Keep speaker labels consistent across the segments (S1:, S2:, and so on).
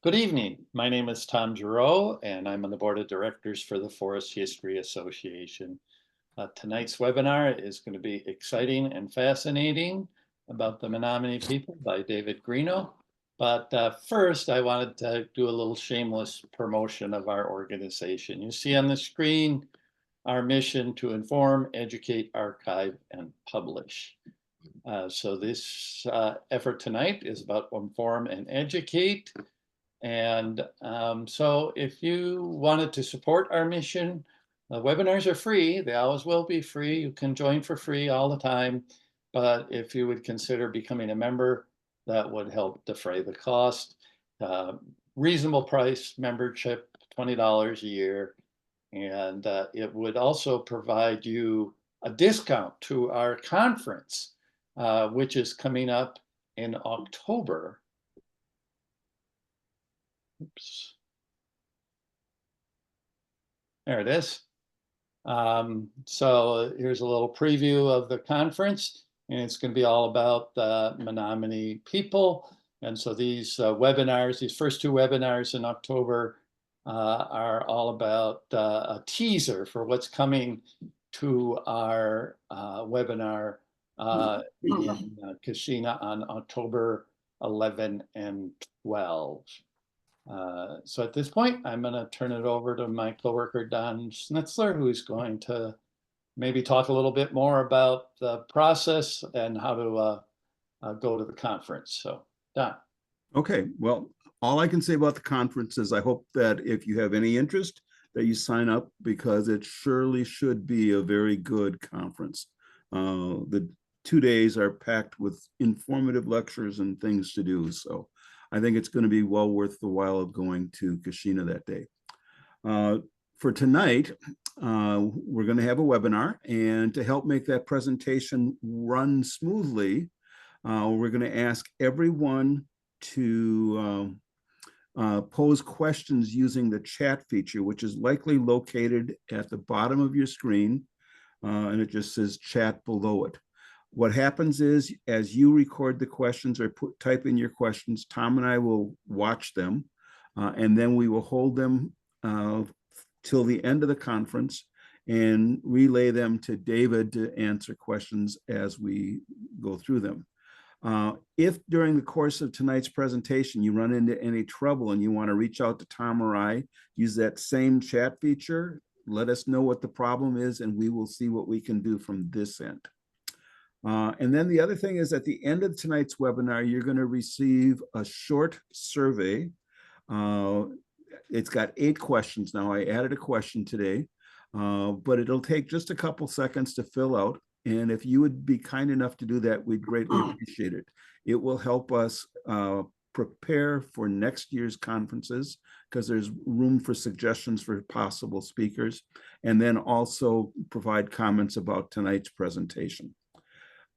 S1: Good evening. My name is Tom Giroux, and I'm on the Board of Directors for the Forest History Association. Tonight's webinar is going to be exciting and fascinating about the Menominee people by David Grignon. But first, I wanted to do a little shameless promotion of our organization. You see on the screen our mission to inform, educate, archive, and publish. So this effort tonight is about inform and educate. And so if you wanted to support our mission, the webinars are free. They always will be free. You can join for free all the time. But if you would consider becoming a member, that would help defray the cost. Reasonable price membership, $20 a year. And it would also provide you a discount to our conference, which is coming up in October. Oops. There it is. So here's a little preview of the conference, and it's going to be all about the Menominee people. And so these webinars, these first two webinars in October are all about a teaser for what's coming to our webinar in Kashina on October 11 and 12. So at this point, I'm going to turn it over to my coworker, Don Schnitzler, who's going to maybe talk a little bit more about the process and how to go to the conference. So, Don.
S2: Okay, well, all I can say about the conference is I hope that if you have any interest, that you sign up, because it surely should be a very good conference. The 2 days are packed with informative lectures and things to do. So I think it's going to be well worth the while of going to Kashina that day. For tonight, we're going to have a webinar, and to help make that presentation run smoothly, we're going to ask everyone to pose questions using the chat feature, which is likely located at the bottom of your screen, and it just says chat below it. What happens is, as you record the questions or type in your questions, Tom and I will watch them, and then we will hold them till the end of the conference and relay them to David to answer questions as we go through them. If during the course of tonight's presentation you run into any trouble and you want to reach out to Tom or I, use that same chat feature, let us know what the problem is, and we will see what we can do from this end. And then the other thing is, at the end of tonight's webinar, you're going to receive a short survey. It's got 8 questions now. I added a question today, but it'll take just a couple seconds to fill out. And if you would be kind enough to do that, we'd greatly appreciate it. It will help us prepare for next year's conferences, because there's room for suggestions for possible speakers, and then also provide comments about tonight's presentation.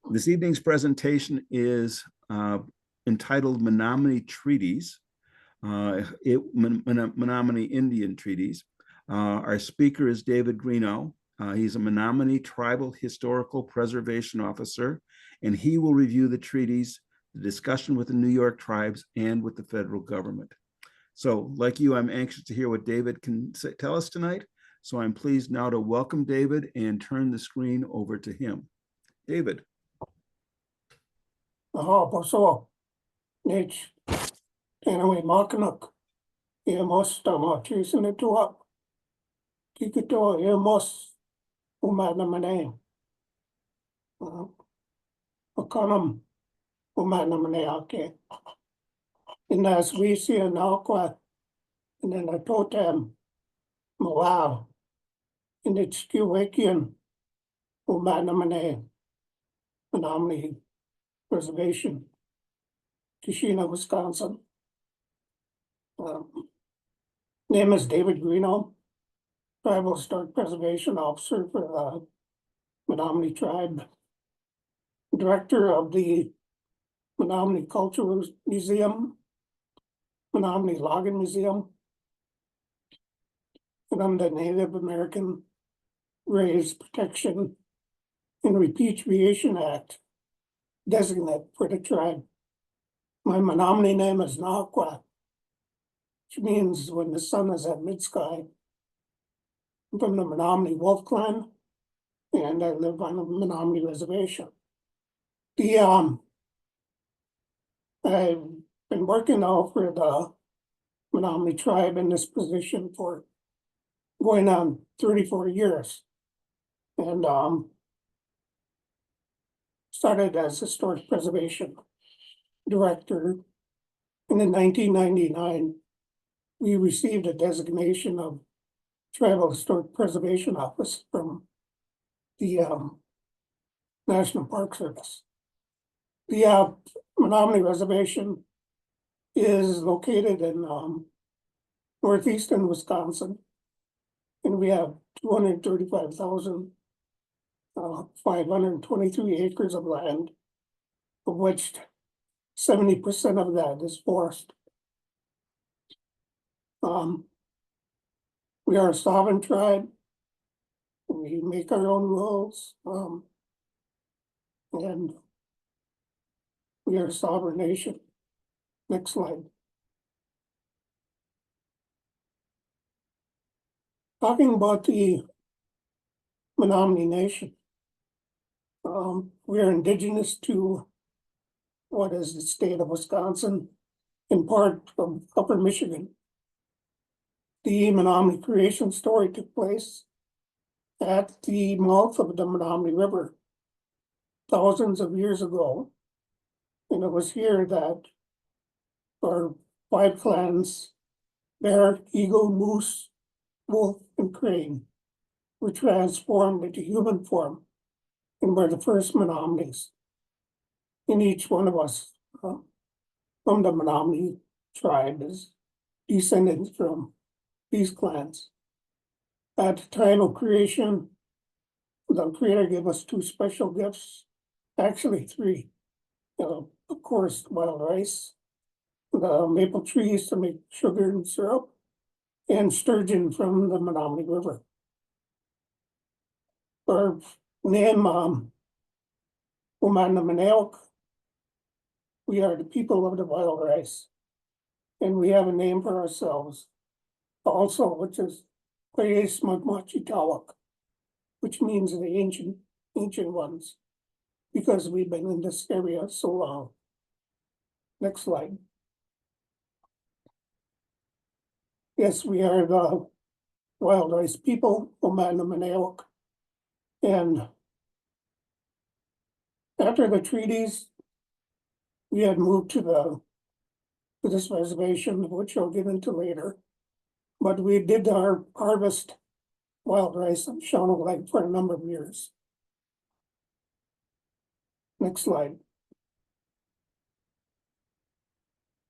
S2: This evening's presentation is entitled Menominee Treaties, Menominee Indian Treaties. Our speaker is David Grignon. He's a Menominee Tribal Historical Preservation Officer, and he will review the treaties, the discussion with the New York tribes, and with the federal government. So, like you, I'm anxious to hear what David can tell us tonight. So I'm pleased now to welcome David and turn the screen over to him. David.
S3: So, Nich, anyway, Marknock, Amos, Tamatis, and the two Kikito, Amos, Menominee, Okanum, Menominee, and as we see an aqua, and then a totem, Wow, and it's Kiwakian, Menominee, Menominee Preservation, Kashina, Wisconsin. Name is David Grignon, Tribal Historic Preservation Officer for the Menominee Tribe, Director of the Menominee Cultural Museum, Menominee Logging Museum, and I'm the Native American Graves Protection and Repatriation Act designate for the tribe. My Menominee name is Nahqua, which means when the sun is at mid-sky. I'm from the Menominee Wolf Clan, and I live on the Menominee Reservation. I've been working now for the Menominee tribe in this position for going on 34 years. And started as Historic Preservation Director. And in 1999, we received a designation of Tribal Historic Preservation Office from the National Park Service. The Menominee Reservation is located in northeastern Wisconsin, and we have 235,523 acres of land, of which 70% of that is forest. We are a sovereign tribe. We make our own rules, and we are a sovereign nation. Next slide. Talking about the Menominee Nation. We are indigenous to what is the state of Wisconsin, in part of Upper Michigan. The Menominee creation story took place at the mouth of the Menominee River thousands of years ago. And it was here that our 5 clans, bear, eagle, moose, wolf, and crane, were transformed into human form and were the first Menominees. And each one of us from the Menominee tribe is descendants from these clans. At the time of creation, the Creator gave us 2 special gifts, actually 3. Of course, wild rice, the maple trees to make sugar and syrup, and sturgeon from the Menominee River. Our name, Menominee, we are the people of the wild rice, and we have a name for ourselves also, which is Smugmachitawak, which means the ancient ones, because we've been in this area so long. Next slide. Yes, we are the wild rice people, Menominee. And after the treaties, we had moved to this reservation, which I'll get into later. But we did our harvest wild rice on Shawnee Lake for a number of years. Next slide.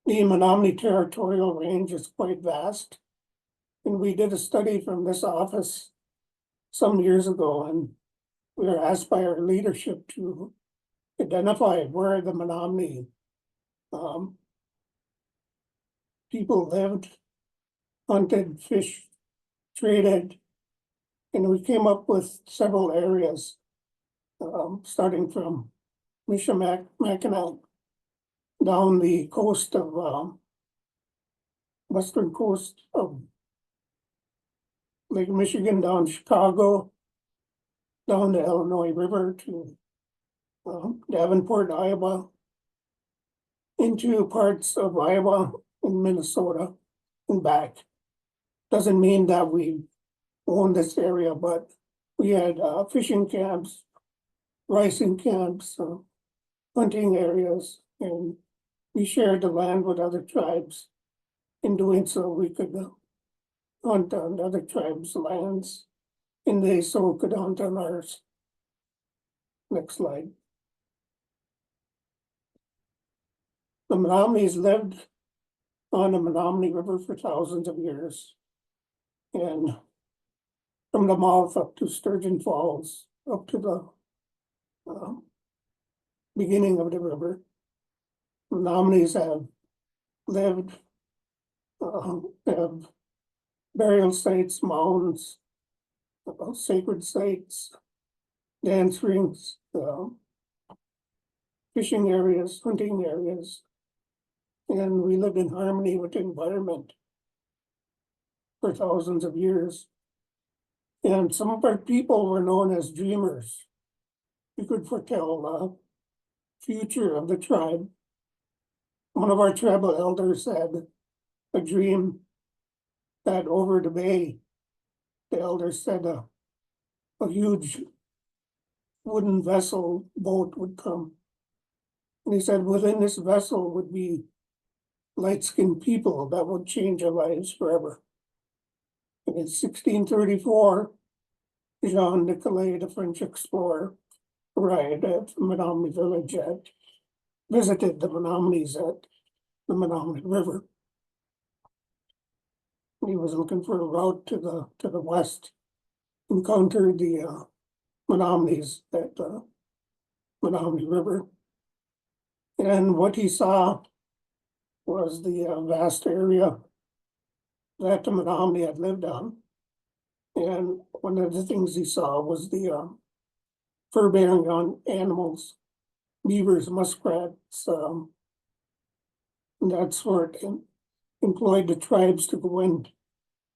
S3: The Menominee territorial range is quite vast. And we did a study from this office some years ago, and we were asked by our leadership to identify where the Menominee people lived, hunted, fished, traded, and we came up with several areas, starting from Michilimackinac down the coast of western coast of Lake Michigan, down Chicago, down the Illinois River to Davenport, Iowa, into parts of Iowa and Minnesota and back. Doesn't mean that we own this area, but we had fishing camps, ricing camps, hunting areas, and we shared the land with other tribes. In doing so, we could hunt on other tribes' lands, and they so could hunt on ours. Next slide. The Menominees lived on the Menominee River for thousands of years. And from the mouth up to Sturgeon Falls, up to the beginning of the river, Menominees have lived, have burial sites, mounds, sacred sites, dance rings, fishing areas, hunting areas, and we lived in harmony with the environment for thousands of years. And some of our people were known as dreamers. You could foretell the future of the tribe. One of our tribal elders had a dream that over the bay, the elder said a huge wooden vessel boat would come. And he said within this vessel would be light-skinned people that would change our lives forever. And in 1634, Jean Nicolet, the French explorer, arrived at Menominee village visited the Menominees at the Menominee River. He was looking for a route to the west, encountered the Menominees at the Menominee River. And what he saw was the vast area that the Menominee had lived on. And one of the things he saw was the fur-bearing on animals, beavers, muskrats. And that's where it employed the tribes to go in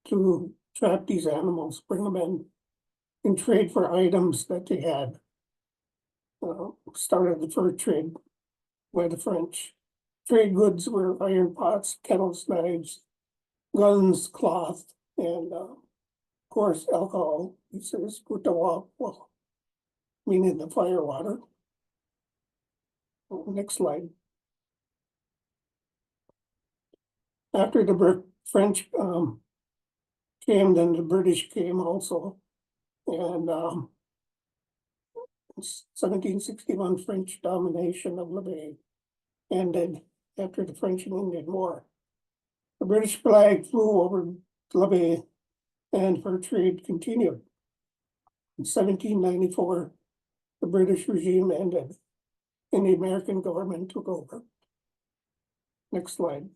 S3: to trap these animals, bring them in, and trade for items that they had. Started the fur trade by the French. Trade goods were iron pots, kettles, knives, guns, cloth, and of course alcohol. He says, put the well, meaning the fire water. Next slide. After the French came, then the British came also. And 1761 French domination of the bay ended after the French and Indian War. The British flag flew over the bay and fur trade continued. In 1794, the British regime ended and the American government took over. Next slide.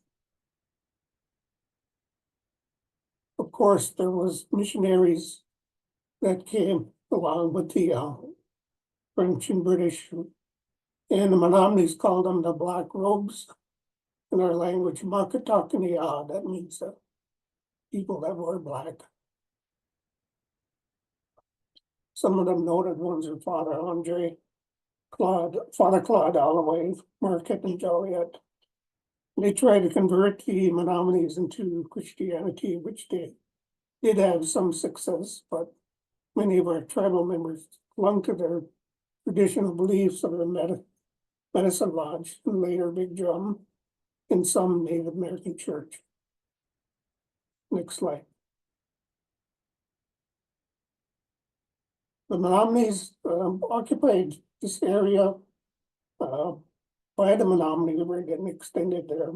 S3: Of course, there was missionaries that came along with the French and British, and the Menominees called them the Black Robes. In our language, Makatakaneya, that means the people that wore black. Some of them noted ones are Father Andre, Father Claude Alloway, Marquette and Joliet. They tried to convert the Menominees into Christianity, which they did have some success, but many of our tribal members clung to their traditional beliefs of the Medicine Lodge and later Big Drum in some Native American church. Next slide. The Menominees occupied this area by the Menominee River and extended their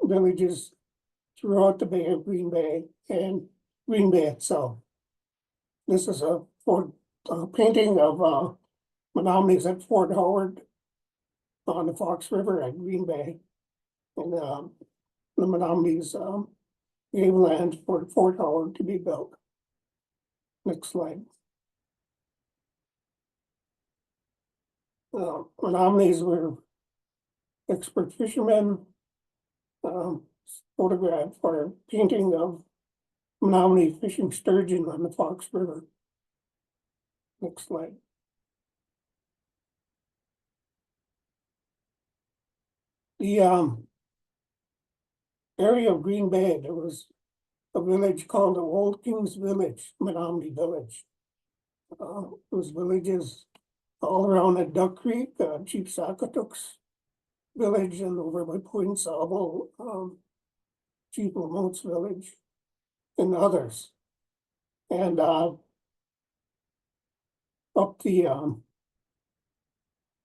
S3: villages throughout the Bay of Green Bay and Green Bay itself. This is a painting of Menominees at Fort Howard on the Fox River at Green Bay. And the Menominees gave land for Fort Howard to be built. Next slide. Menominees were expert fishermen. Photograph or painting of Menominee fishing sturgeon on the Fox River. Next slide. The area of Green Bay, there was a village called the Old Kings Village, Menominee Village. Those villages all around at Duck Creek, Chief Sackatook's village, and over by Point Sabo, Chief Lamote's village, and others. And up the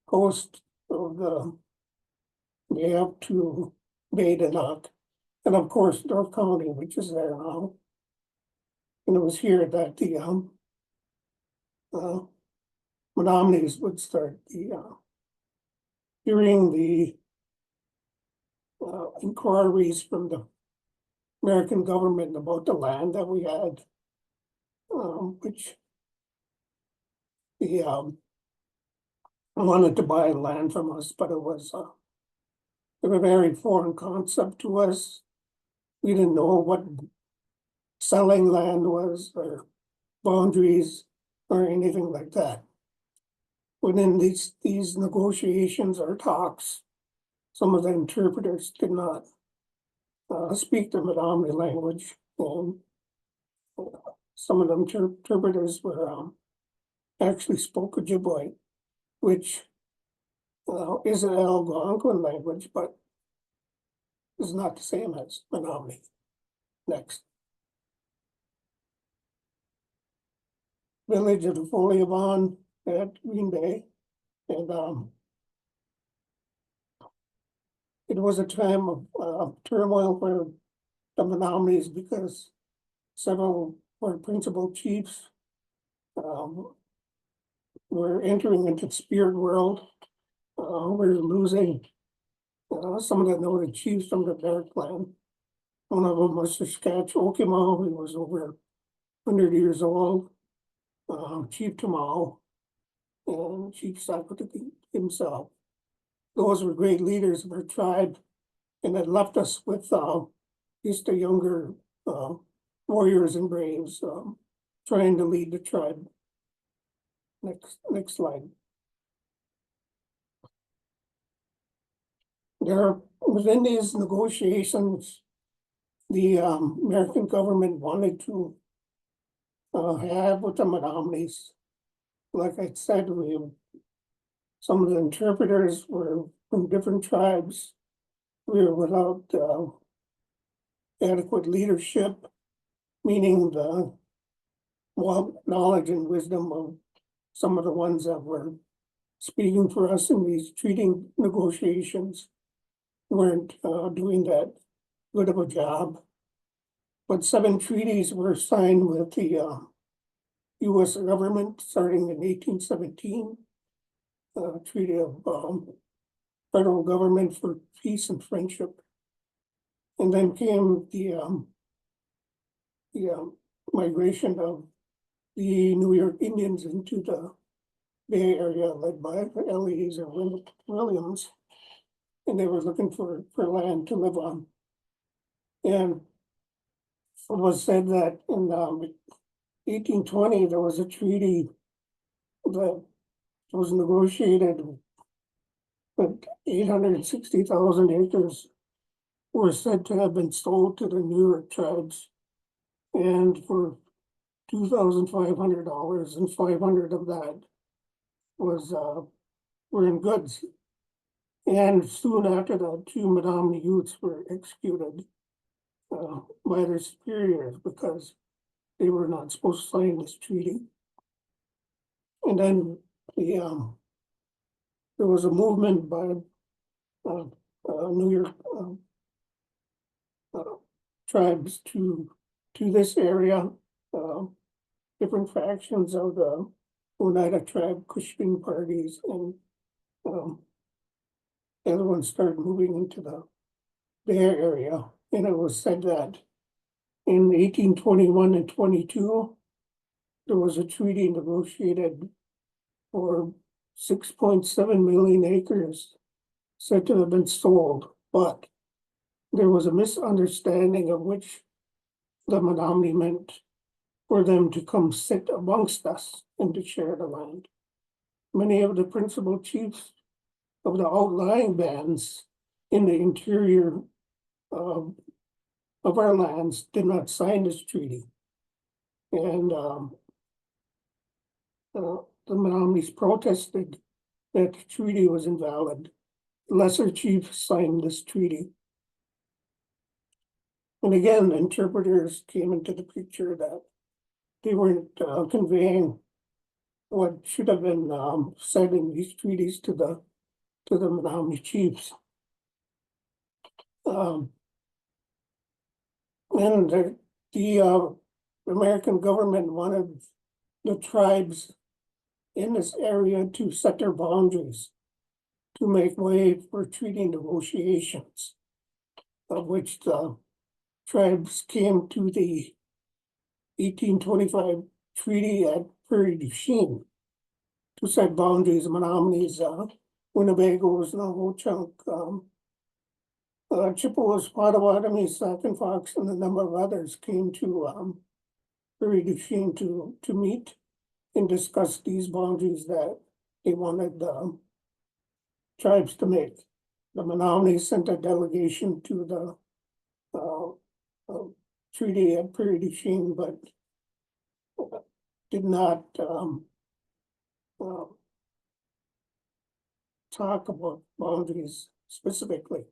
S3: coast of the Bay up to Badenoch, and of course North County, which is there now. And it was here that the Menominees would start hearing the inquiries from the American government about the land that we had, which the wanted to buy land from us, but it was a very foreign concept to us. We didn't know what selling land was, or boundaries, or anything like that. Within these negotiations or talks, some of the interpreters did not speak the Menominee language, and some of the interpreters were actually spoke Ojibwe, which is an Algonquin language, but is not the same as Menominee. Next. Village of the Foliavon at Green Bay, and it was a time of turmoil for the Menominees because several were principal chiefs were entering into the spirit world. We're losing some of the noted chiefs from the Bear Clan. One of them was Saskatchewan Okimau, who was over 100 years old, Chief Tamau, and Chief Sakotuki himself. Those were great leaders of our tribe, and it left us with just the younger warriors and braves trying to lead the tribe. Next slide. Within these negotiations, the American government wanted to have with the Menominees. Like I said, some of the interpreters were from different tribes. We were without adequate leadership, meaning the knowledge and wisdom of some of the ones that were speaking for us in these treaty negotiations weren't doing that good of a job. But 7 treaties were signed with the U.S. government starting in 1817. Treaty of Federal Government for Peace and Friendship. And then came the migration of the New York Indians into the Bay Area, led by Eliezer Williams. And they were looking for land to live on. And it was said that in 1820, there was a treaty that was negotiated, but 860,000 acres were said to have been sold to the New York tribes, and for $2,500, and 500 of that was were in goods. And soon after that, 2 Menominee youths were executed by their superiors because they were not supposed to sign this treaty. And then there was a movement by New York tribes to this area. Different factions of the Oneida tribe, Cushing parties, and everyone started moving into the Bay Area. And it was said that in 1821 and 22, there was a treaty negotiated for 6.7 million acres said to have been sold, but there was a misunderstanding of which the Menominee meant for them to come sit amongst us and to share the land. Many of the principal chiefs of the outlying bands in the interior of our lands did not sign this treaty. And the Menominees protested that the treaty was invalid. Lesser chiefs signed this treaty. And again, interpreters came into the picture that they weren't conveying what should have been said in these treaties to the Menominee chiefs. And the American government wanted the tribes in this area to set their boundaries to make way for treaty negotiations, of which the tribes came to the 1825 treaty at Prairie du Chien to set boundaries. Menominees, Winnebagos, and Ho-Chunk Chippewas, Potawatomi, Sac and Fox, and a number of others came to Prairie du Chien to meet and discuss these boundaries that they wanted the tribes to make. The Menominee sent a delegation to the treaty at Prairie du Chien, but did not talk about boundaries specifically.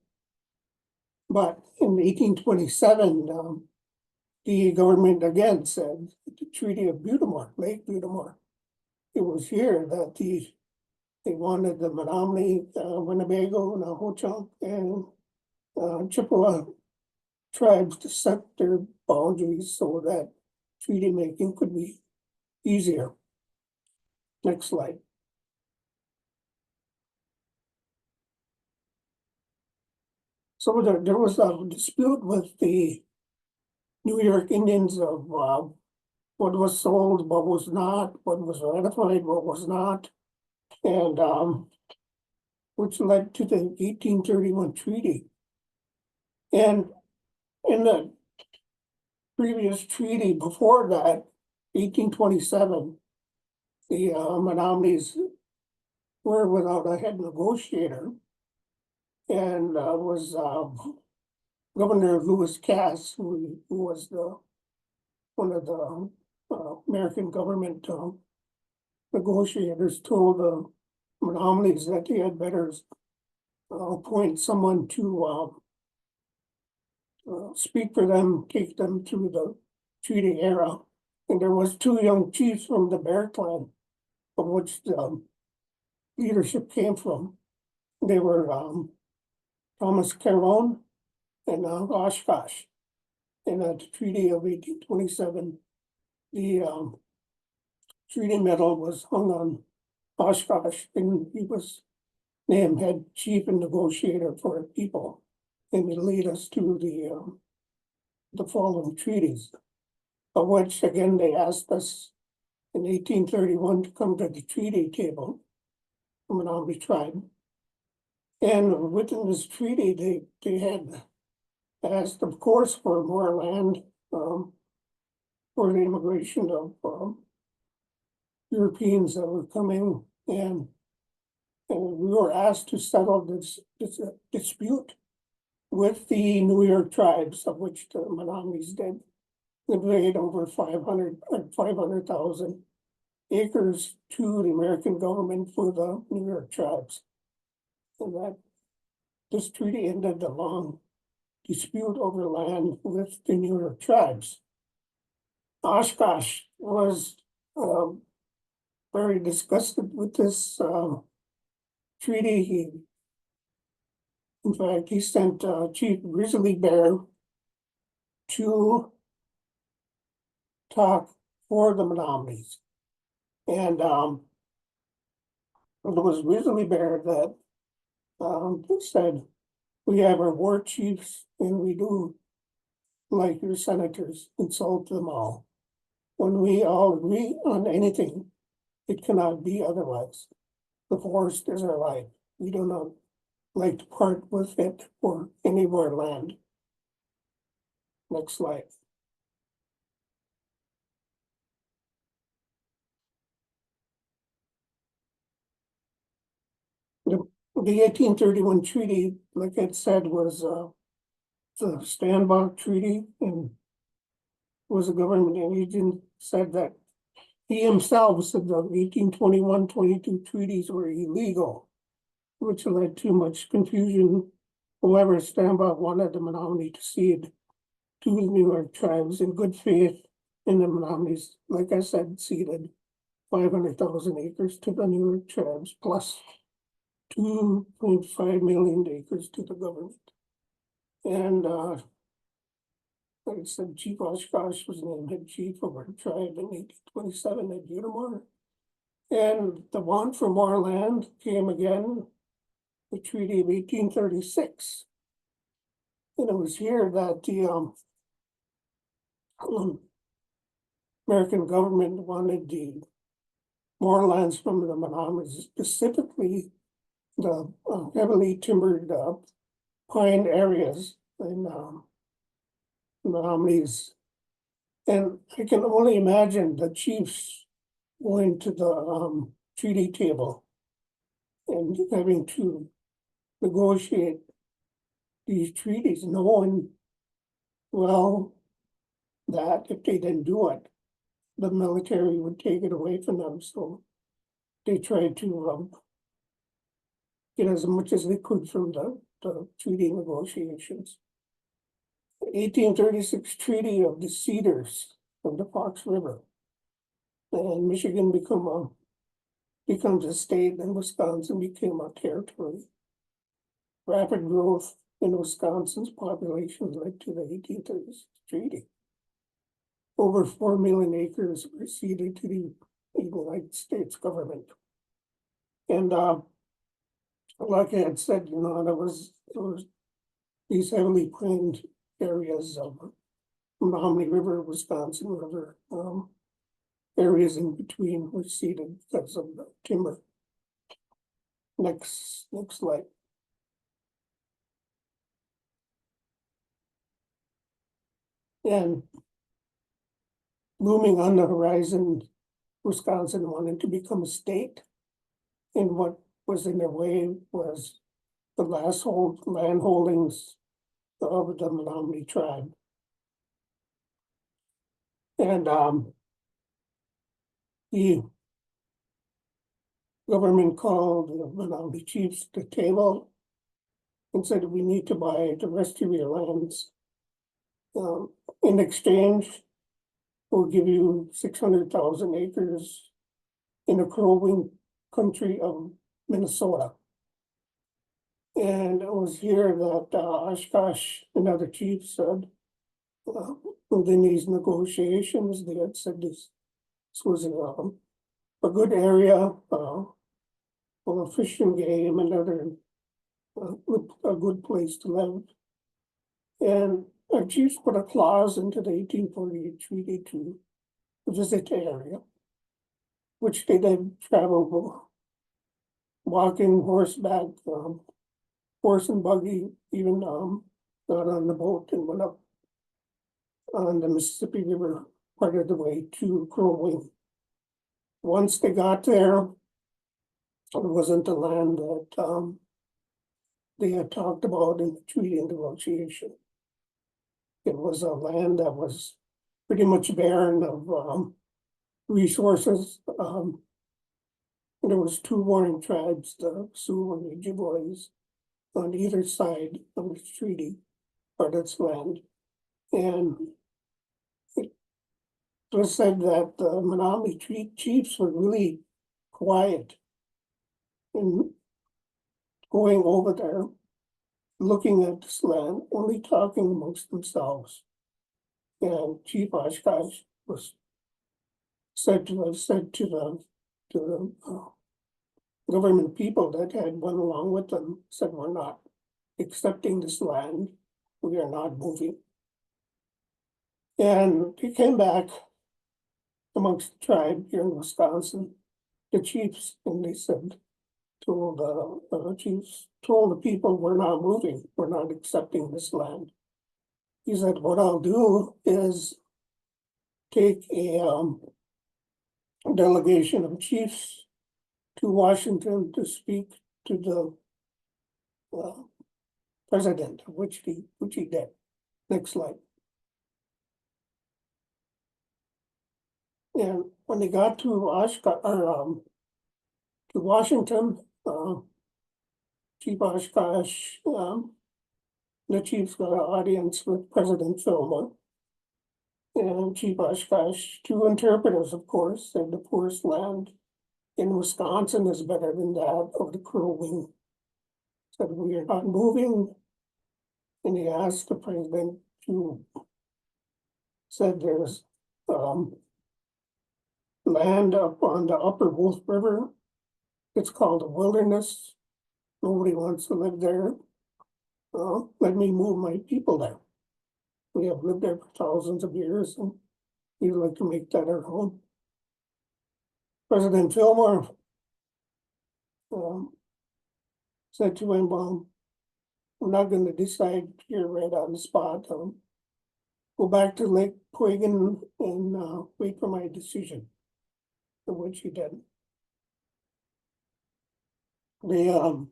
S3: But in 1827, the government again said the Treaty of Butamore, Lake Butamore. It was here that they wanted the Menominee, Winnebago, Nahotchunk, and Chippewa tribes to set their boundaries so that treaty making could be easier. Next slide. So there was a dispute with the New York Indians of what was sold, what was not, what was ratified, what was not, and which led to the 1831 treaty. And in the previous treaty before that, 1827, the Menominees were without a head negotiator, and was Governor Lewis Cass, who was one of the American government negotiators, told the Menominees that they had better appoint someone to speak for them, take them through the treaty era. And there was two young chiefs from the Bear Clan, of which the leadership came from. They were Thomas Caron and Oshkosh. And at the Treaty of 1827, the treaty medal was hung on Oshkosh, and he was named head chief and negotiator for the people. And it led us to the following treaties, of which again they asked us in 1831 to come to the treaty table, the Menominee tribe. And within this treaty, they had asked, of course, for more land for the immigration of Europeans that were coming, and we were asked to settle this dispute with the New York tribes, of which the Menominees did. They paid over 500,000 acres to the American government for the New York tribes. And that this treaty ended the long dispute over land with the New York tribes. Oshkosh was very disgusted with this treaty. In fact, he sent Chief Grizzly Bear to talk for the Menominees. And it was Grizzly Bear that said, we have our war chiefs and we do, like your senators, insult them all. When we all agree on anything, it cannot be otherwise. The forest is our life. We do not like to part with it for any more land. Next slide. The 1831 treaty, like I said, was the Standbach Treaty, and was a government agent, said that he himself said the 1821-22 treaties were illegal, which led to much confusion. However, Standbach wanted the Menominee to cede to the New York tribes in good faith, and the Menominees, like I said, ceded 500,000 acres to the New York tribes, plus 2.5 million acres to the government. And like I said, Chief Oshkosh was named head chief of our tribe in 1827 at Butamore. And the want for more land came again, the Treaty of 1836. And it was here that the American government wanted the more lands from the Menominees, specifically the heavily timbered pine areas in Menominees. And I can only imagine the chiefs going to the treaty table and having to negotiate these treaties, knowing well that if they didn't do it, the military would take it away from them. So they tried to get as much as they could from the treaty negotiations. 1836 Treaty of the Cedars of the Fox River. And Michigan becomes a state, and Wisconsin became a territory. Rapid growth in Wisconsin's population led to the 1836 treaty. Over 4 million acres were ceded to the United States government. And like I had said, there was these heavily plained areas of Menominee River, Wisconsin River, areas in between were ceded because of the timber. Next slide. And looming on the horizon, Wisconsin wanted to become a state. And what was in their way was the last land holdings of the Menominee tribe. And the government called the Menominee chiefs to the table and said, we need to buy the rest of your lands. In exchange, we'll give you 600,000 acres in the Crow Wing country of Minnesota. And it was here that Oshkosh and other chiefs said, within these negotiations, they had said this was a good area full of fish and game and other a good place to live. And our chiefs put a clause into the 1848 treaty to visit the area, which they did travel, walking, horseback, horse and buggy, even got on the boat and went up on the Mississippi River part of the way to Crow Wing. Once they got there, it wasn't the land that they had talked about in the treaty negotiation. It was a land that was pretty much barren of resources. There was two warring tribes, the Sioux and the Ojibways, on either side of the treaty, or its land. And it was said that the Menominee chiefs were really quiet in going over there, looking at this land, only talking amongst themselves. And Chief Oshkosh was said to have said to the government people that had went along with them, said, we're not accepting this land, we are not moving. And he came back amongst the tribe here in Wisconsin, the chiefs, and they said, told the chiefs, told the people, we're not moving, we're not accepting this land. He said, what I'll do is take a delegation of chiefs to Washington to speak to the president, which he did. Next slide. And when they got to Oshkosh, or to Washington, Chief Oshkosh, the chiefs got an audience with President Fillmore. And Chief Oshkosh, two interpreters, of course, said the poorest land in Wisconsin is better than that of the Crow Wing. Said we are not moving. And he asked the president to, said there's land up on the upper Wolf River. It's called a wilderness. Nobody wants to live there. Let me move my people there. We have lived there for thousands of years, and we'd like to make that our home. President Fillmore said to him, I'm not gonna decide here right on the spot. Go back to Lake Quiggan and wait for my decision. For which he did. The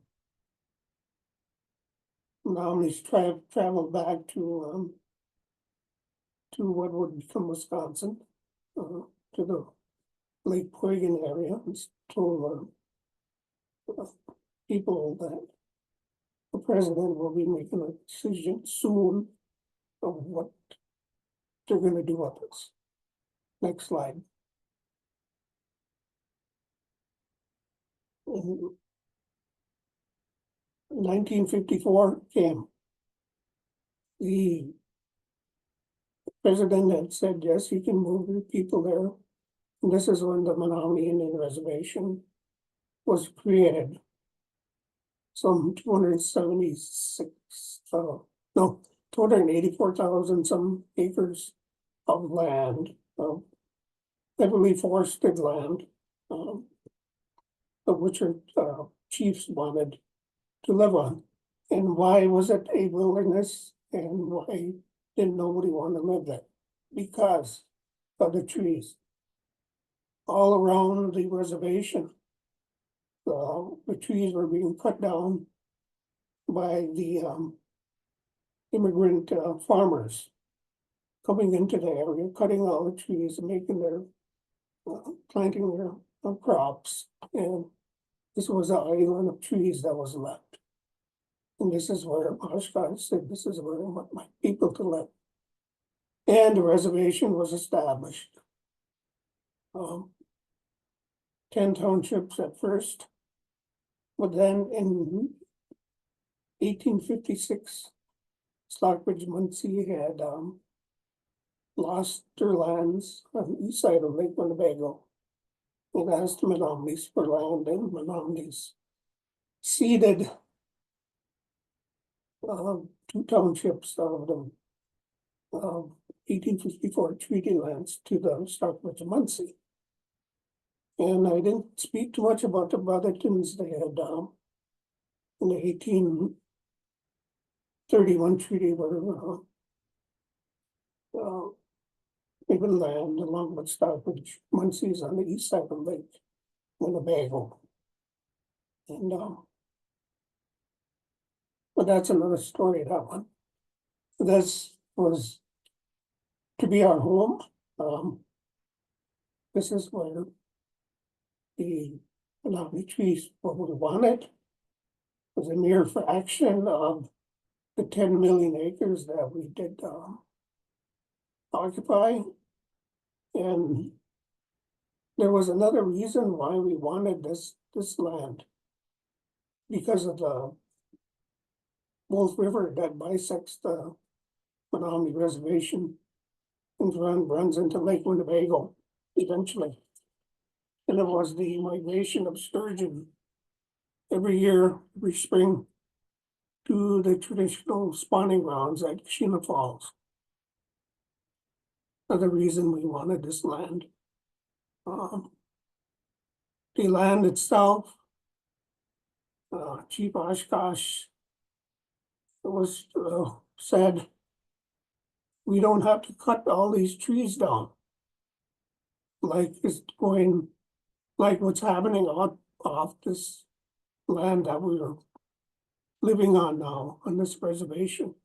S3: Nominees traveled back to what would become Wisconsin, to the Lake Quiggan area, and told people that the president will be making a decision soon of what they're gonna do with this. Next slide. In 1954 came. The president had said, yes, you can move your people there. And this is when the Menominee Indian Reservation was created. Some 276, no, 284,000 some acres of land, of heavily forested land, of which chiefs wanted to live on. And why was it a wilderness, and why didn't nobody want to live there? Because of the trees. All around the reservation, the trees were being cut down by the immigrant farmers coming into the area, cutting all the trees and making their planting their crops. And this was an island of trees that was left. And this is where Oshkosh said, this is where I want my people to live. And the reservation was established. 10 townships at first, but then in 1856, Stockbridge Muncie had lost their lands on the east side of Lake Winnebago. It asked the Menominees for land, and Menominees ceded 2 townships of the 1854 treaty lands to the Stockbridge Muncie. And I didn't speak too much about the Brothertons. They had in the 1831 treaty were given land along with Stockbridge Muncie's on the east side of Lake Winnebago. And but that's another story, that one. This was to be our home. This is where the Menominee trees, what we wanted, was a mere fraction of the 10 million acres that we did occupy. And there was another reason why we wanted this land, because of the Wolf River that bisects the Menominee Reservation and runs into Lake Winnebago eventually. And it was the migration of sturgeon every year, every spring, to the traditional spawning grounds at Sheena Falls. Another reason we wanted this land. The land itself, Chief Oshkosh was said, we don't have to cut all these trees down. Like it's going, like what's happening off this land that we are living on now, on this reservation.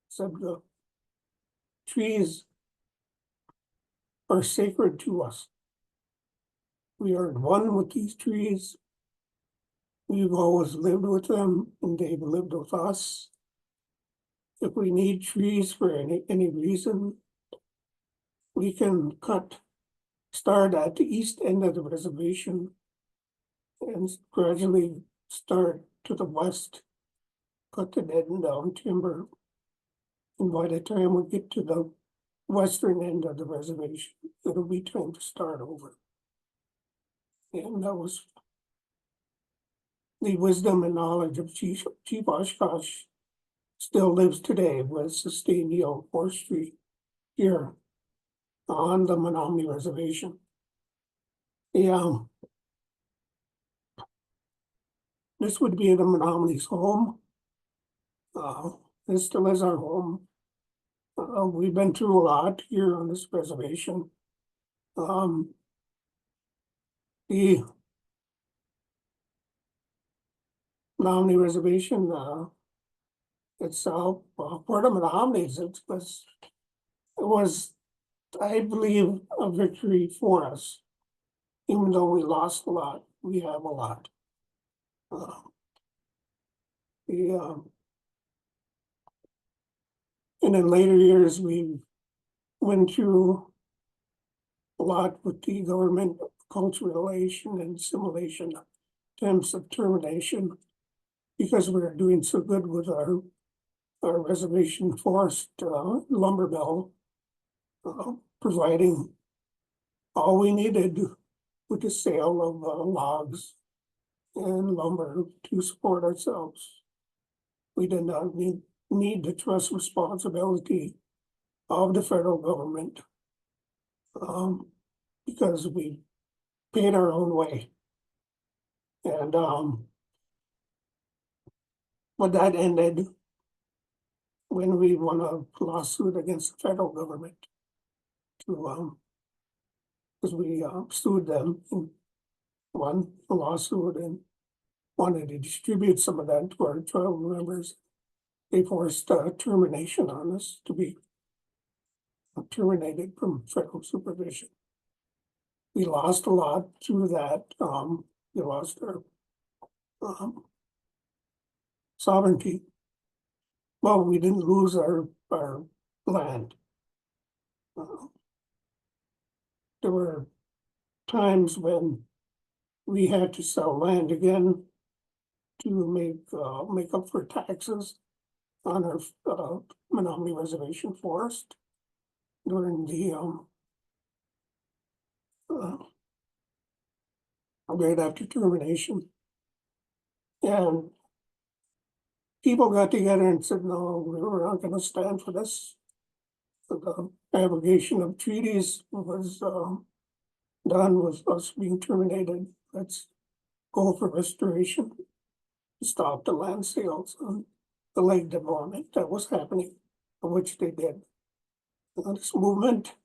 S3: Said the trees are sacred to us. We are one with these trees. We've always lived with them, and they've lived with us. If we need trees for any reason, we can start at the east end of the reservation and gradually start to the west, cut the dead and down timber. And by the time we get to the western end of the reservation, it'll be time to start over. And that was the wisdom and knowledge of Chief Oshkosh. Still lives today with sustained yield forestry here on the Menominee Reservation. This would be the Menominee's home. This still is our home. We've been through a lot here on this reservation. The Menominee Reservation, itself, for the Menominees, it was, I believe, a victory for us. Even though we lost a lot, we have a lot. And in later years, we went through a lot with the government, cultural relation and assimilation, attempts of termination, because we were doing so good with our reservation forest lumber mill, providing all we needed with the sale of logs and lumber to support ourselves. We did not need the trust responsibility of the federal government, because we paid our own way. And but that ended when we won a lawsuit against the federal government to because we sued them and won a lawsuit and wanted to distribute some of that to our tribal members. They forced termination on us to be terminated from federal supervision. We lost a lot through that. We lost our sovereignty. Well, we didn't lose our land. There were times when we had to sell land again to make up for taxes on our Menominee Reservation forest during the right after termination. And people got together and said, no, we're not going to stand for this. The abrogation of treaties was done with us being terminated. Let's go for restoration, stop the land sales on the lake development that was happening, which they did. This movement,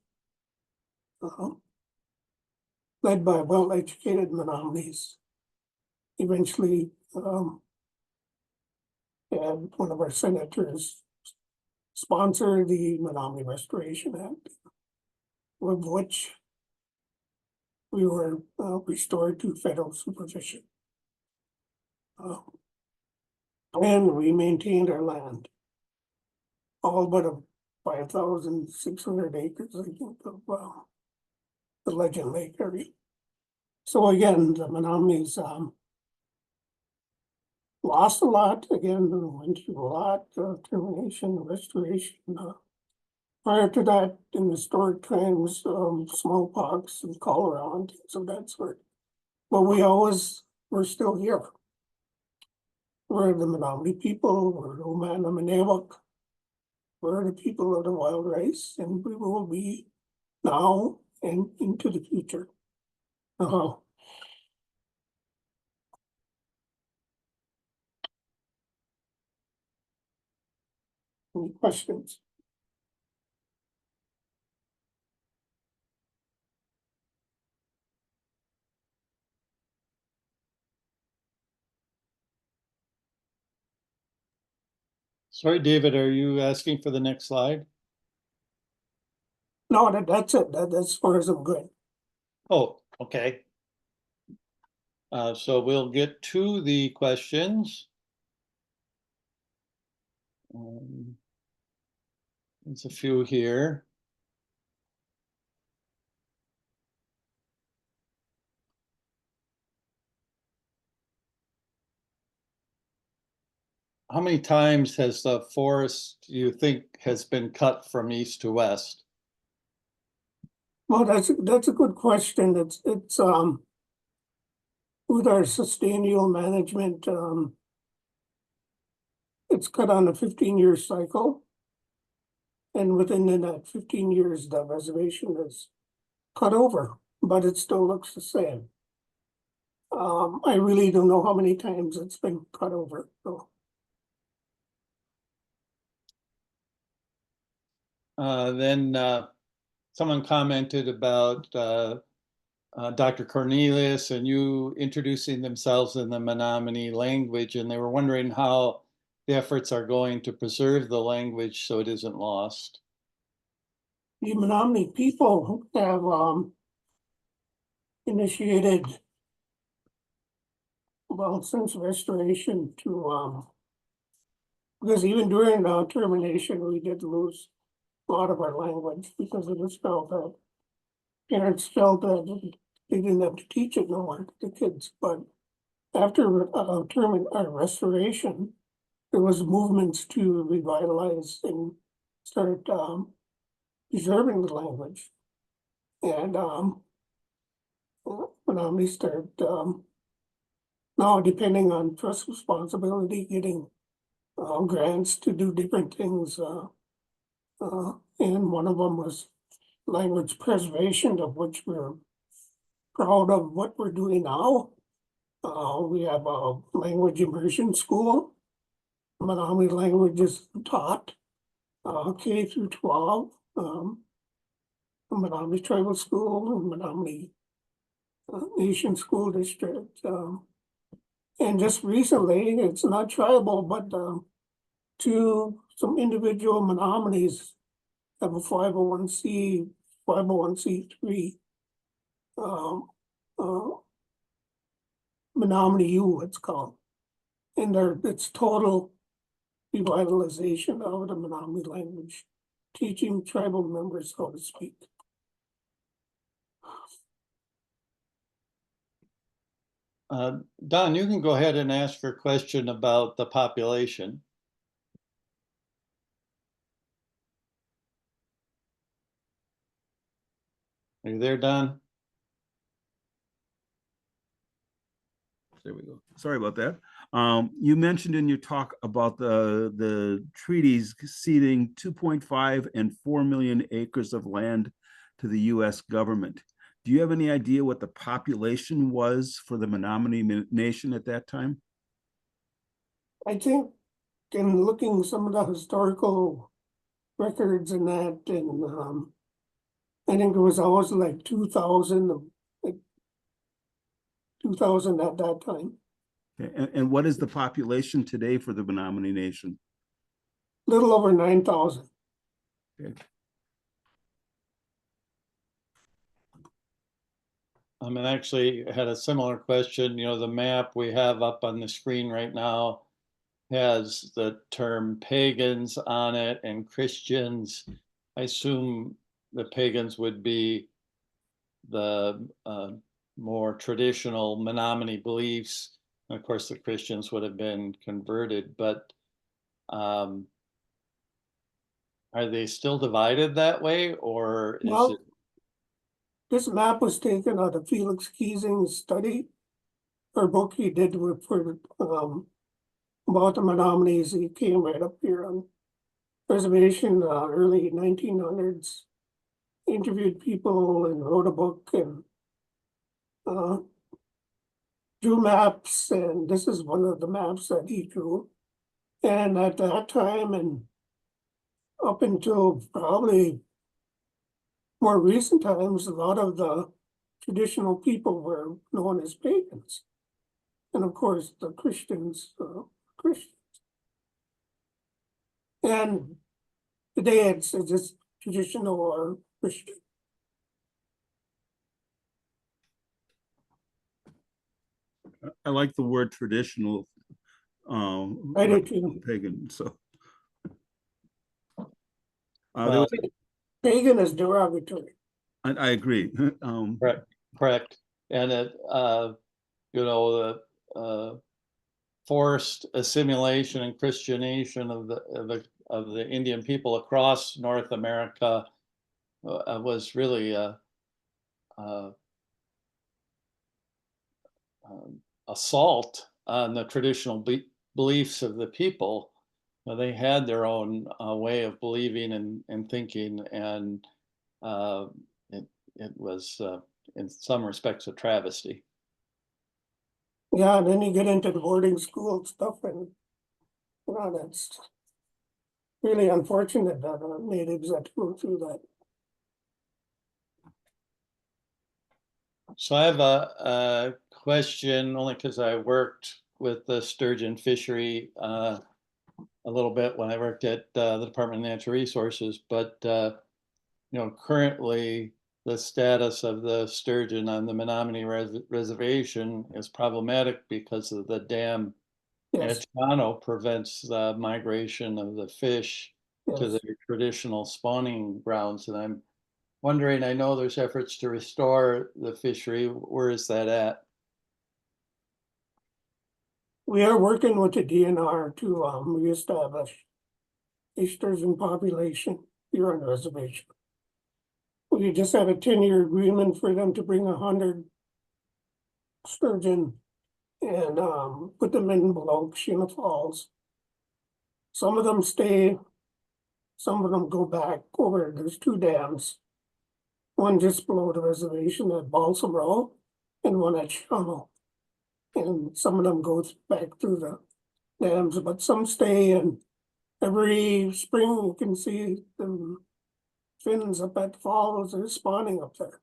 S3: led by well-educated Menominees, eventually and one of our senators sponsored the Menominee Restoration Act, with which we were restored to federal supervision. And we maintained our land, all but 5,600 acres, I think, of the Legend Lake area. So again, the Menominees lost a lot. Again, we went through a lot, termination, restoration. Prior to that, in historic times, smallpox and cholera and things of that sort. But we're still here. We're the Menominee people, we're the Menominee, we're the people of the wild rice, and we will be now and into the future. Any questions?
S1: Sorry, David, are you asking for the next slide?
S3: No, that's it. That's as far as I'm good.
S1: Oh, okay. So we'll get to the questions. There's a few here. How many times has the forest, you think, has been cut from east to west?
S3: Well, that's a good question. It's with our sustainable management, it's cut on a 15-year cycle. And within that 15 years, the reservation is cut over, but it still looks the same. I really don't know how many times it's been cut over. So
S1: Then someone commented about Dr. Cornelius and you introducing themselves in the Menominee language, and they were wondering how the efforts are going to preserve the language so it isn't lost.
S3: The Menominee people have initiated, well, since restoration to because even during termination, we did lose a lot of our language because it was felt that parents felt that they didn't have to teach it no more to the kids. But after restoration, there was movements to revitalize and start preserving the language. And Menominee started now, depending on trust responsibility, getting grants to do different things. And one of them was language preservation, of which we're proud of what we're doing now. We have a language immersion school. Menominee language is taught K through 12. Menominee Tribal School and Menominee Nation School District. And just recently, it's not tribal, but some individual Menominees have a 501c3 Menominee U, it's called. And it's total revitalization of the Menominee language, teaching tribal members how to speak.
S1: Don, you can go ahead and ask your question about the population. Are you there, Don?
S2: There we go. Sorry about that. You mentioned in your talk about the treaties ceding 2.5 and 4 million acres of land to the U.S. government. Do you have any idea what the population was for the Menominee Nation at that time?
S3: I think in looking some of the historical records and that, and I think it was always like 2,000 at that time.
S2: And what is the population today for the Menominee Nation?
S3: Little over 9,000.
S2: Okay.
S1: And actually had a similar question. You know, the map we have up on the screen right now has the term pagans on it and Christians. I assume the pagans would be the more traditional Menominee beliefs. And of course, the Christians would have been converted, but are they still divided that way, or is
S3: Well,
S1: it?
S3: this map was taken out of Felix Kiesing's study, or book he did for about the Menominees. He came right up here on reservation, early 1900s, interviewed people and wrote a book and drew maps. And this is one of the maps that he drew. And at that time, and up until probably more recent times, a lot of the traditional people were known as pagans. And of course, the Christians, Christians. And today it's just traditional or Christian.
S2: I like the word traditional.
S3: I do too.
S2: Pagan. So
S1: Well,
S3: pagan is derogatory.
S2: I agree.
S1: correct. And it, you know, the forced assimilation and Christianization of the Indian people across North America was really assault on the traditional beliefs of the people. They had their own way of believing and thinking, and it was in some respects a travesty.
S3: Yeah, and then you get into the boarding school stuff, and you know, really unfortunate that natives had to go through that.
S1: So I have a question only because I worked with the sturgeon fishery a little bit when I worked at the Department of Natural Resources, but currently the status of the sturgeon on the Menominee Reservation is problematic because of the dam
S3: Yes,
S1: at Toronto prevents the migration of the fish to
S3: yes.
S1: their traditional spawning grounds. And I'm wondering, I know there's efforts to restore the fishery. Where is that at?
S3: We are working with the DNR to reestablish a sturgeon population here on the reservation. We just had a 10-year agreement for them to bring 100 sturgeon and put them in below Kashina Falls. Some of them stay, some of them go back over. There's 2 dams. One just below the reservation at Balsam Row and one at Shawano. And some of them go back through the dams, but some stay, and every spring you can see them fins up at the falls. They're spawning up there.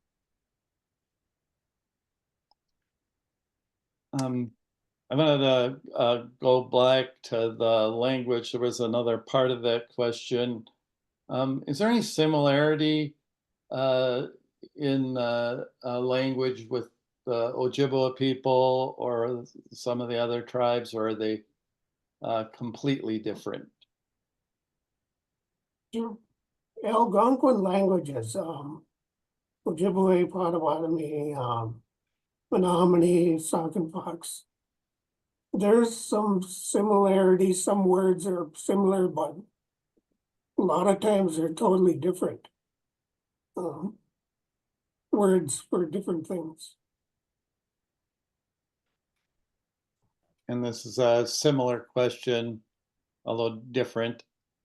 S1: I wanted to go back to the language. There was another part of that question. Is there any similarity in language with the Ojibwa people or some of the other tribes, or are they completely different?
S3: Algonquin languages, Ojibwe, Potawatomi, Menominee, Saucon Fox. There's some similarities. Some words are similar, but a lot of times they're totally different. Words for different things.
S1: And this is a similar question, although different.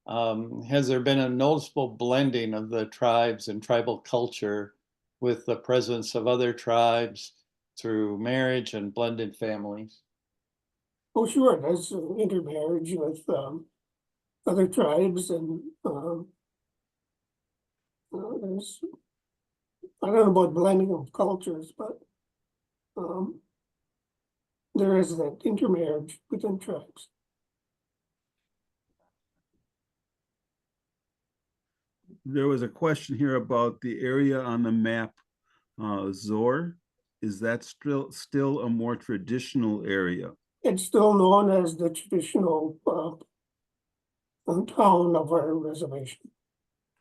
S1: Has there been a noticeable blending of the tribes and tribal culture with the presence of other tribes through marriage and blended families?
S3: Oh, sure, there's intermarriage with other tribes, and there's, I don't know about blending of cultures, but there is that intermarriage within tribes.
S2: There was a question here about the area on the map, Zor. Is that still a more traditional area?
S3: It's still known as the traditional town of our reservation.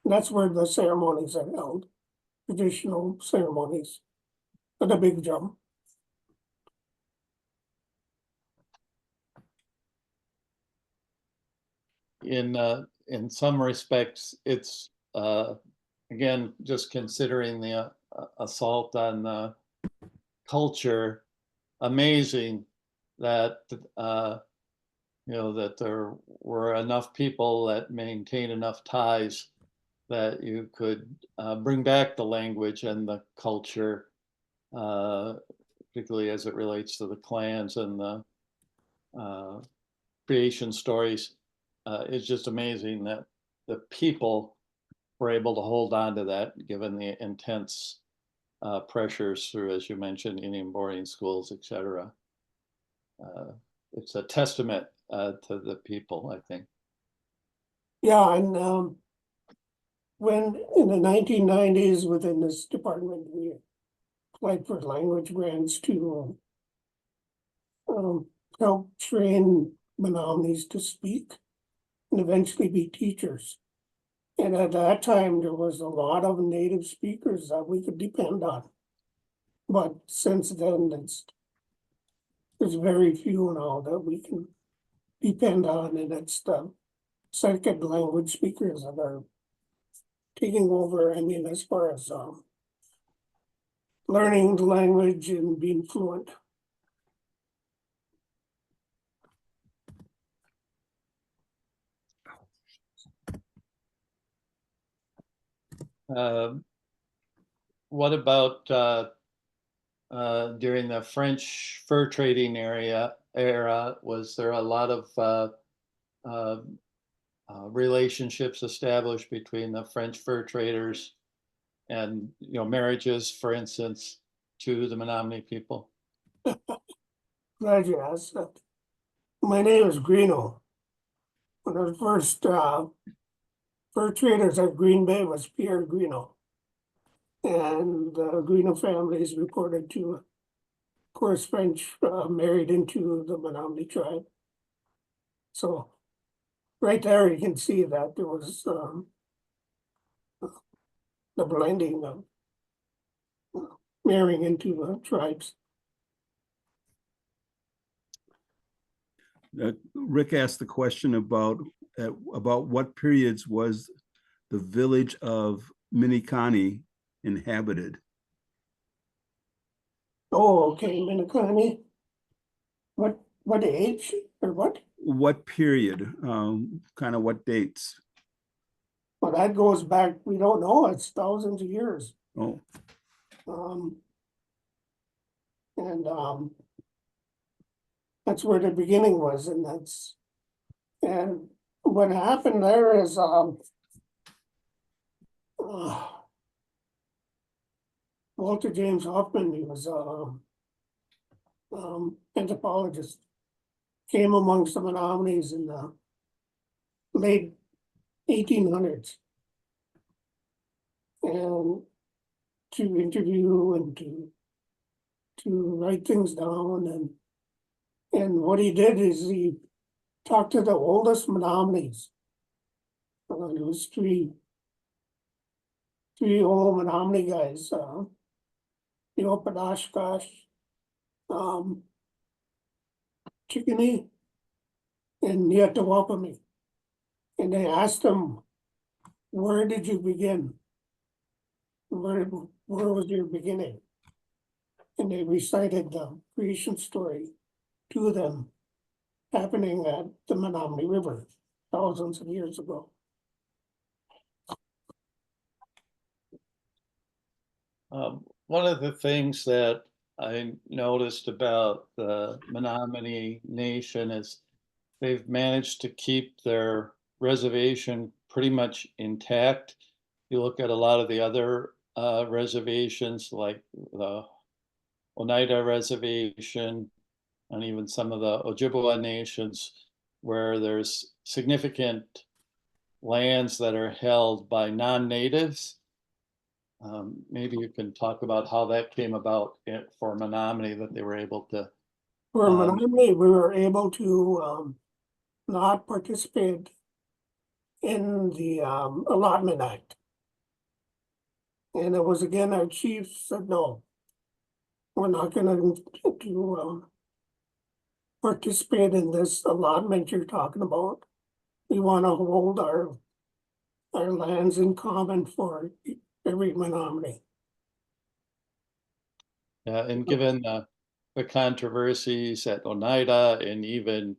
S3: That's where the ceremonies are held, traditional ceremonies for the big drum.
S1: In some respects, it's again just considering the assault on the culture, amazing that that there were enough people that maintain enough ties that you could bring back the language and the culture, particularly as it relates to the clans and the creation stories. It's just amazing that the people were able to hold on to that given the intense pressures through, as you mentioned, Indian boarding schools, etc. It's a testament to the people, I think.
S3: Yeah, and when in the 1990s within this department, we applied for language grants to help train Menominees to speak and eventually be teachers. And at that time, there was a lot of native speakers that we could depend on. But since then, there's very few now that we can depend on, and it's the second language speakers that are taking over. I mean, as far as learning the language and being fluent.
S1: What about during the French fur trading era? Was there a lot of relationships established between the French fur traders and, marriages, for instance, to the Menominee people?
S3: Glad you asked that. My name is Grignon. One of the first fur traders at Green Bay was Pierre Grignon. And the Grignon family is reported to, of course, French married into the Menominee tribe. So right there, you can see that there was the blending of marrying into tribes.
S2: Rick asked the question about what periods was the village of Menominee inhabited.
S3: Oh, okay, Menominee. What age or what?
S2: What period? Kind of what dates?
S3: Well, that goes back, we don't know, it's thousands of years.
S2: Oh,
S3: And that's where the beginning was, and what happened there is Walter James Hoffman, he was anthropologist, came amongst the Menominees in the late 1800s. And to interview and to write things down, and what he did is he talked to the oldest Menominees. There was three old Menominee guys, Oshkosh, Chickeny, and Neotawapami. And they asked him, where did you begin? Where was your beginning? And they recited the creation story to them, happening at the Menominee River thousands of years ago.
S1: One of the things that I noticed about the Menominee Nation is they've managed to keep their reservation pretty much intact. You look at a lot of the other reservations, like the Oneida Reservation, and even some of the Ojibwa nations, where there's significant lands that are held by non-natives. Maybe you can talk about how that came about for Menominee, that they were able to.
S3: For Menominee, we were able to not participate in the Allotment Act. And it was again, our chief said, no, we're not gonna to participate in this allotment you're talking about. We wanna hold our lands in common for every Menominee.
S1: Yeah, and given the controversies at Oneida and even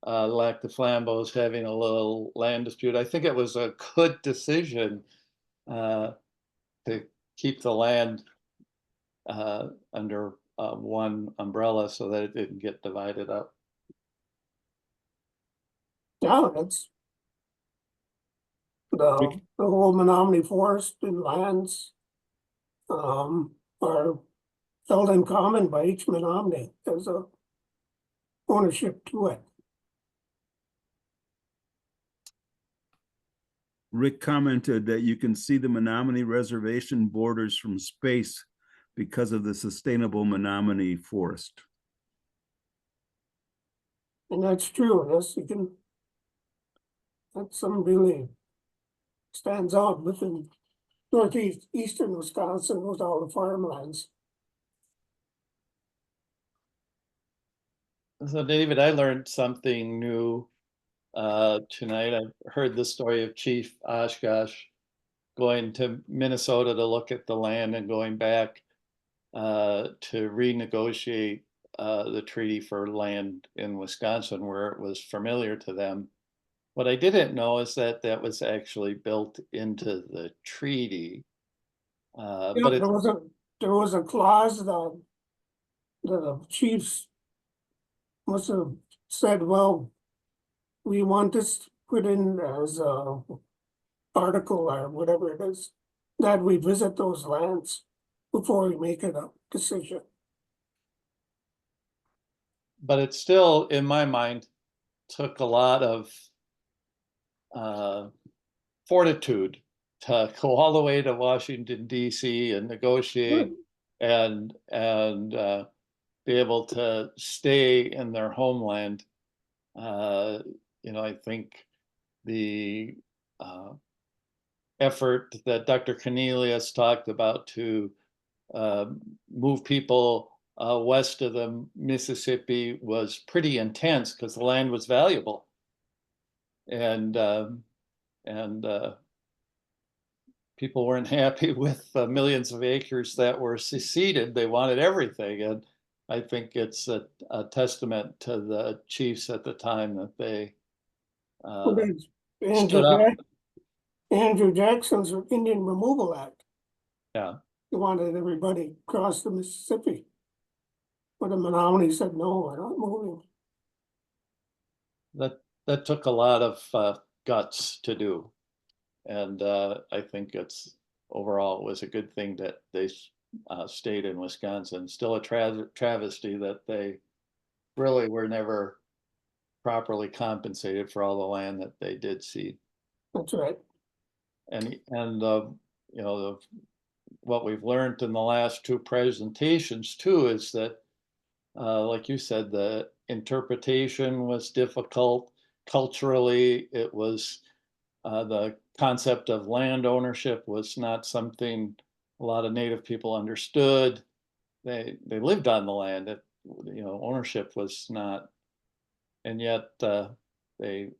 S1: Lac de Flambeau's having a little land dispute, I think it was a good decision to keep the land under one umbrella so that it didn't get divided up.
S3: Yeah, that's the whole Menominee forest and lands are held in common by each Menominee. There's a ownership to it.
S2: Rick commented that you can see the Menominee Reservation borders from space because of the sustainable Menominee forest.
S3: And that's true. Yes, you can. That's some really stands out within eastern Wisconsin with all the farmlands.
S1: So David, I learned something new tonight. I heard the story of Chief Oshkosh going to Minnesota to look at the land and going back to renegotiate the treaty for land in Wisconsin where it was familiar to them. What I didn't know is that that was actually built into the treaty.
S3: Yeah,
S1: but
S3: there was a clause that the chiefs must have said, well, we want this put in as a article or whatever it is, that we visit those lands before we make a decision.
S1: But it still, in my mind, took a lot of fortitude to go all the way to Washington, D.C. and negotiate and be able to stay in their homeland. I think the effort that Dr. Cornelius talked about to move people west of the Mississippi was pretty intense because the land was valuable, and people weren't happy with millions of acres that were seceded. They wanted everything, and I think it's a testament to the chiefs at the time that they stood up.
S3: Andrew Jackson's Indian Removal Act.
S1: Yeah.
S3: He wanted everybody across the Mississippi. But the Menominee said, no, we're not moving.
S1: That took a lot of guts to do. And I think it's overall was a good thing that they stayed in Wisconsin. Still a travesty that they really were never properly compensated for all the land that they did cede.
S3: That's right.
S1: And what we've learned in the last two presentations too is that, like you said, the interpretation was difficult. Culturally, it was the concept of land ownership was not something a lot of Native people understood. They lived on the land. Ownership was not, and yet they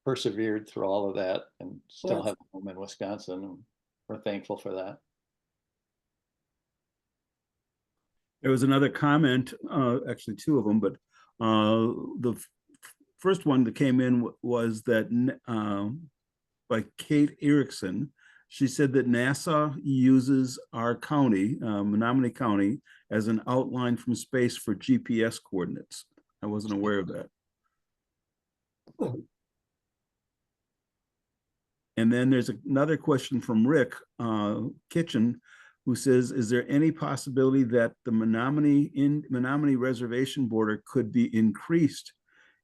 S1: persevered through all of that and still have a home in Wisconsin. And we're thankful for that.
S2: There was another comment, actually two of them, but the first one that came in was that by Kate Erickson. She said that NASA uses our county, Menominee County, as an outline from space for GPS coordinates. I wasn't aware of that. And then there's another question from Rick Kitchen, who says, is there any possibility that the Menominee reservation border could be increased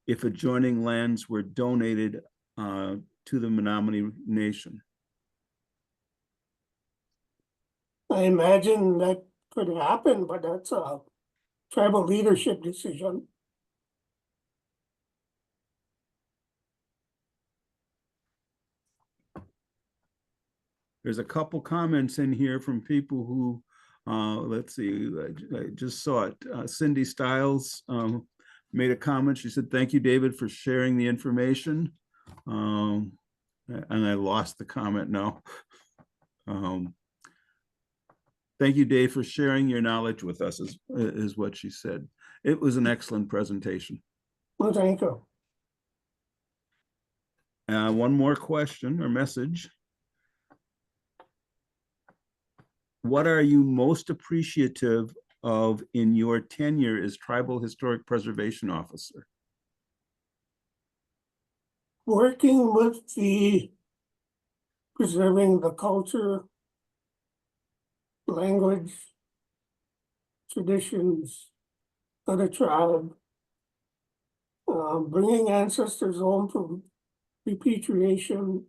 S2: if adjoining lands were donated to the Menominee Nation?
S3: I imagine that could happen, but that's a tribal leadership decision.
S2: There's a couple comments in here from people who, let's see, I just saw it. Cindy Stiles made a comment. She said, thank you, David, for sharing the information. And I lost the comment now. Thank you, Dave, for sharing your knowledge with us, is what she said. It was an excellent presentation.
S3: Well, thank you.
S2: One more question or message. What are you most appreciative of in your tenure as Tribal Historic Preservation Officer?
S3: Working with preserving the culture, language, traditions of the tribe, bringing ancestors home from repatriation,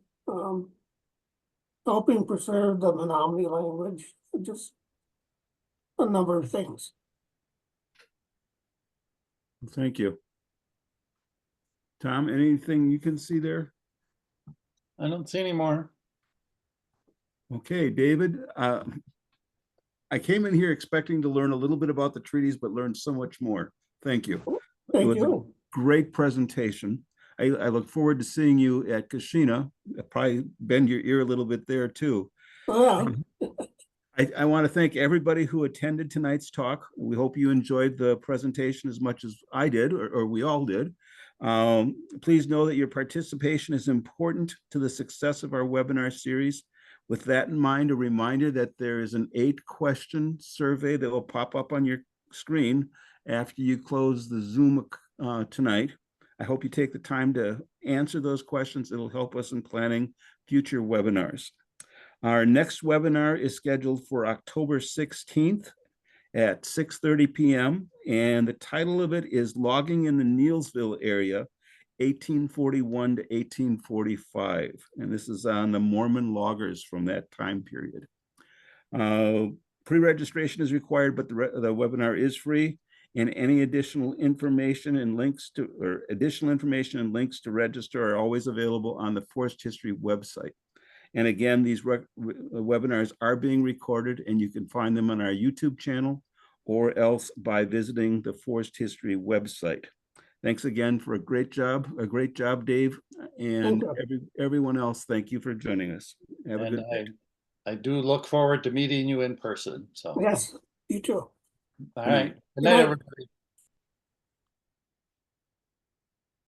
S3: helping preserve the Menominee language, just a number of things.
S2: Thank you. Tom, anything you can see there?
S1: I don't see any more.
S2: Okay, David, I came in here expecting to learn a little bit about the treaties, but learned so much more. Thank you.
S3: Thank you.
S2: Great presentation. I look forward to seeing you at Kashina. I'll probably bend your ear a little bit there too.
S3: Well,
S2: I want to thank everybody who attended tonight's talk. We hope you enjoyed the presentation as much as I did, or we all did. Please know that your participation is important to the success of our webinar series. With that in mind, a reminder that there is an 8-question survey that will pop up on your screen after you close the Zoom tonight. I hope you take the time to answer those questions. It'll help us in planning future webinars. Our next webinar is scheduled for October 16th at 6:30 p.m. And the title of it is Logging in the Neilsville Area, 1841 to 1845. And this is on the Mormon loggers from that time period. Pre-registration is required, but the webinar is free. And any additional information and links to register are always available on the Forest History website. And again, these webinars are being recorded, and you can find them on our YouTube channel or else by visiting the Forest History website. Thanks again for a great job, Dave, and everyone else. Thank you for joining us. Have a good day.
S1: I do look forward to meeting you in person. So
S3: Yes, you too.
S1: all right. Good
S3: Good
S1: night,
S3: night.
S1: everybody.